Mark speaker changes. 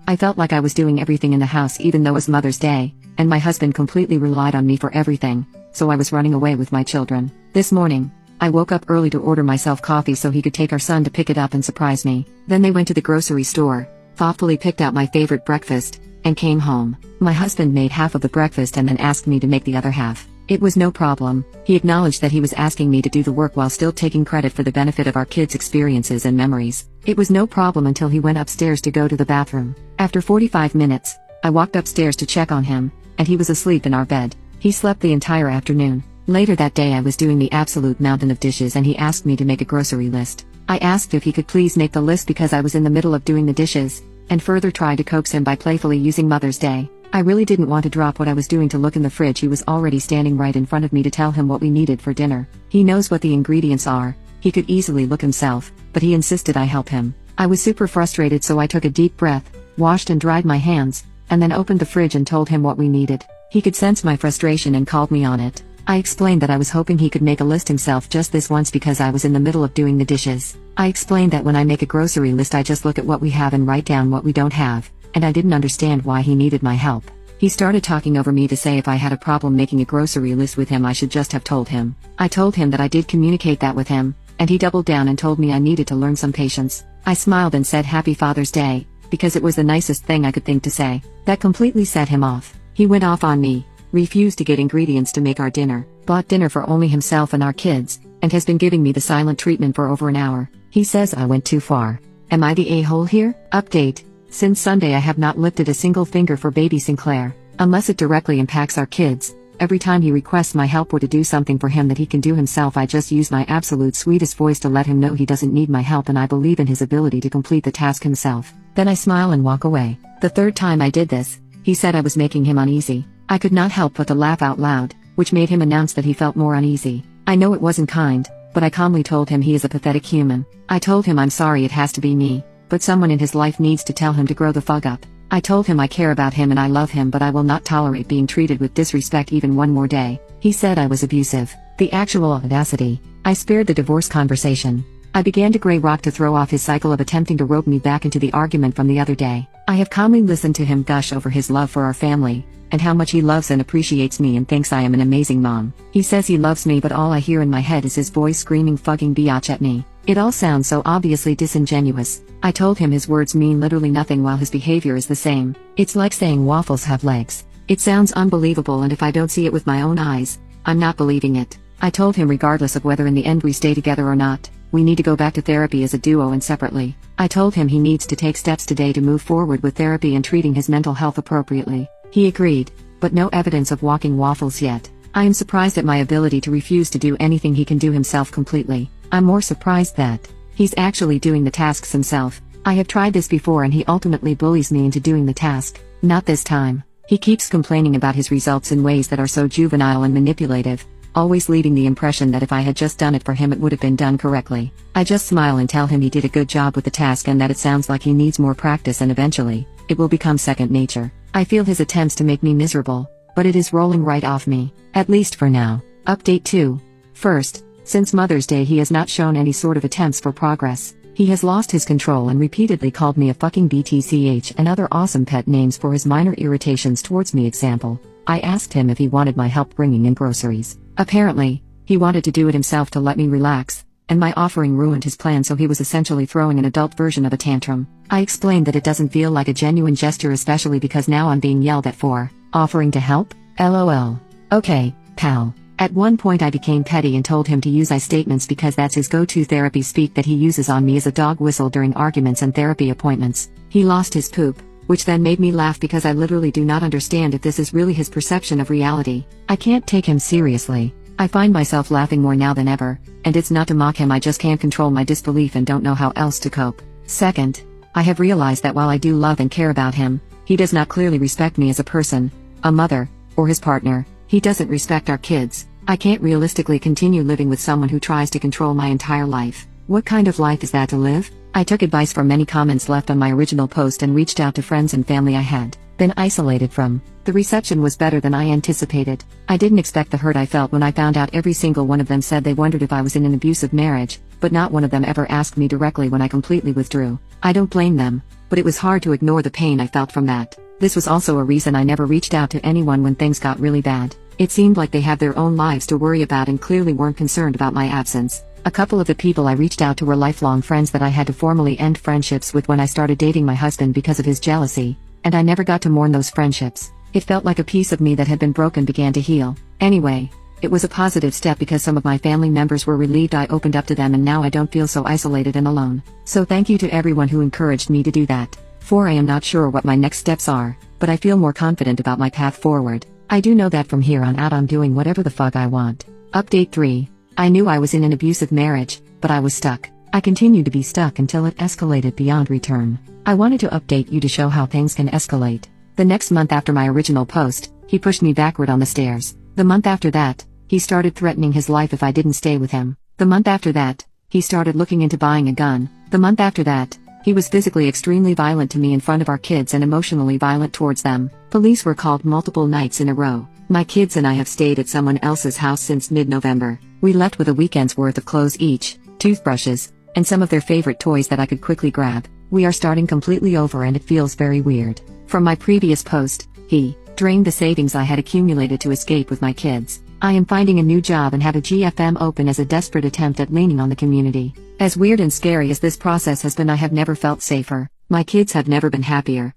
Speaker 1: I felt like I was doing everything in the house even though it was Mother's Day, and my husband completely relied on me for everything, so I was running away with my children. This morning, I woke up early to order myself coffee so he could take our son to pick it up and surprise me. Then they went to the grocery store, thoughtfully picked out my favorite breakfast, and came home. My husband made half of the breakfast and then asked me to make the other half. It was no problem. He acknowledged that he was asking me to do the work while still taking credit for the benefit of our kids' experiences and memories. It was no problem until he went upstairs to go to the bathroom. After 45 minutes, I walked upstairs to check on him, and he was asleep in our bed. He slept the entire afternoon. Later that day I was doing the absolute mountain of dishes and he asked me to make a grocery list. I asked if he could please make the list because I was in the middle of doing the dishes, and further tried to coax him by playfully using Mother's Day. I really didn't want to drop what I was doing to look in the fridge. He was already standing right in front of me to tell him what we needed for dinner. He knows what the ingredients are. He could easily look himself, but he insisted I help him. I was super frustrated, so I took a deep breath, washed and dried my hands, and then opened the fridge and told him what we needed. He could sense my frustration and called me on it. I explained that I was hoping he could make a list himself just this once because I was in the middle of doing the dishes. I explained that when I make a grocery list I just look at what we have and write down what we don't have, and I didn't understand why he needed my help. He started talking over me to say if I had a problem making a grocery list with him I should just have told him. I told him that I did communicate that with him, and he doubled down and told me I needed to learn some patience. I smiled and said Happy Father's Day, because it was the nicest thing I could think to say. That completely set him off. He went off on me, refused to get ingredients to make our dinner, bought dinner for only himself and our kids, and has been giving me the silent treatment for over an hour. He says I went too far. Am I the a-hole here? Update. Since Sunday I have not lifted a single finger for baby Sinclair, unless it directly impacts our kids. Every time he requests my help or to do something for him that he can do himself I just use my absolute sweetest voice to let him know he doesn't need my help and I believe in his ability to complete the task himself. Then I smile and walk away. The third time I did this, he said I was making him uneasy. I could not help but to laugh out loud, which made him announce that he felt more uneasy. I know it wasn't kind, but I calmly told him he is a pathetic human. I told him I'm sorry it has to be me, but someone in his life needs to tell him to grow the fuck up. I told him I care about him and I love him, but I will not tolerate being treated with disrespect even one more day. He said I was abusive. The actual audacity. I spared the divorce conversation. I began to gray rock to throw off his cycle of attempting to rope me back into the argument from the other day. I have calmly listened to him gush over his love for our family, and how much he loves and appreciates me and thinks I am an amazing mom. He says he loves me, but all I hear in my head is his voice screaming fucking biatch at me. It all sounds so obviously disingenuous. I told him his words mean literally nothing while his behavior is the same. It's like saying waffles have legs. It sounds unbelievable, and if I don't see it with my own eyes, I'm not believing it. I told him regardless of whether in the end we stay together or not, we need to go back to therapy as a duo and separately. I told him he needs to take steps today to move forward with therapy and treating his mental health appropriately. He agreed, but no evidence of walking waffles yet. I am surprised at my ability to refuse to do anything he can do himself completely. I'm more surprised that he's actually doing the tasks himself. I have tried this before and he ultimately bullies me into doing the task. Not this time. He keeps complaining about his results in ways that are so juvenile and manipulative, always leaving the impression that if I had just done it for him it would have been done correctly. I just smile and tell him he did a good job with the task and that it sounds like he needs more practice and eventually, it will become second nature. I feel his attempts to make me miserable, but it is rolling right off me, at least for now. Update 2. First, since Mother's Day he has not shown any sort of attempts for progress. He has lost his control and repeatedly called me a fucking BTCH and other awesome pet names for his minor irritations towards me. Example, I asked him if he wanted my help bringing in groceries. Apparently, he wanted to do it himself to let me relax, and my offering ruined his plan, so he was essentially throwing an adult version of a tantrum. I explained that it doesn't feel like a genuine gesture, especially because now I'm being yelled at for offering to help. LOL. Okay, pal. At one point I became petty and told him to use I statements because that's his go-to therapy speak that he uses on me as a dog whistle during arguments and therapy appointments. He lost his poop, which then made me laugh because I literally do not understand if this is really his perception of reality. I can't take him seriously. I find myself laughing more now than ever, and it's not to mock him, I just can't control my disbelief and don't know how else to cope. Second, I have realized that while I do love and care about him, he does not clearly respect me as a person, a mother, or his partner. He doesn't respect our kids. I can't realistically continue living with someone who tries to control my entire life. What kind of life is that to live? I took advice from many comments left on my original post and reached out to friends and family I had been isolated from. The reception was better than I anticipated. I didn't expect the hurt I felt when I found out every single one of them said they wondered if I was in an abusive marriage, but not one of them ever asked me directly when I completely withdrew. I don't blame them. but it was hard to ignore the pain I felt from that. This was also a reason I never reached out to anyone when things got really bad. It seemed like they had their own lives to worry about and clearly weren't concerned about my absence. A couple of the people I reached out to were lifelong friends that I had to formally end friendships with when I started dating my husband because of his jealousy, and I never got to mourn those friendships. It felt like a piece of me that had been broken began to heal. Anyway, it was a positive step because some of my family members were relieved I opened up to them, and now I don't feel so isolated and alone. So thank you to everyone who encouraged me to do that. 4. I am not sure what my next steps are, but I feel more confident about my path forward. I do know that from here on out I'm doing whatever the fuck I want. Update 3. I knew I was in an abusive marriage, but I was stuck. I continued to be stuck until it escalated beyond return. I wanted to update you to show how things can escalate. The next month after my original post, he pushed me backward on the stairs. The month after that, he started threatening his life if I didn't stay with him. The month after that, he started looking into buying a gun. The month after that, he was physically extremely violent to me in front of our kids and emotionally violent towards them. Police were called multiple nights in a row. My kids and I have stayed at someone else's house since mid-November. We left with a weekend's worth of clothes each, toothbrushes, and some of their favorite toys that I could quickly grab. We are starting completely over and it feels very weird. From my previous post, he drained the savings I had accumulated to escape with my kids. I am finding a new job and have a GFM open as a desperate attempt at leaning on the community. As weird and scary as this process has been, I have never felt safer. My kids have never been happier.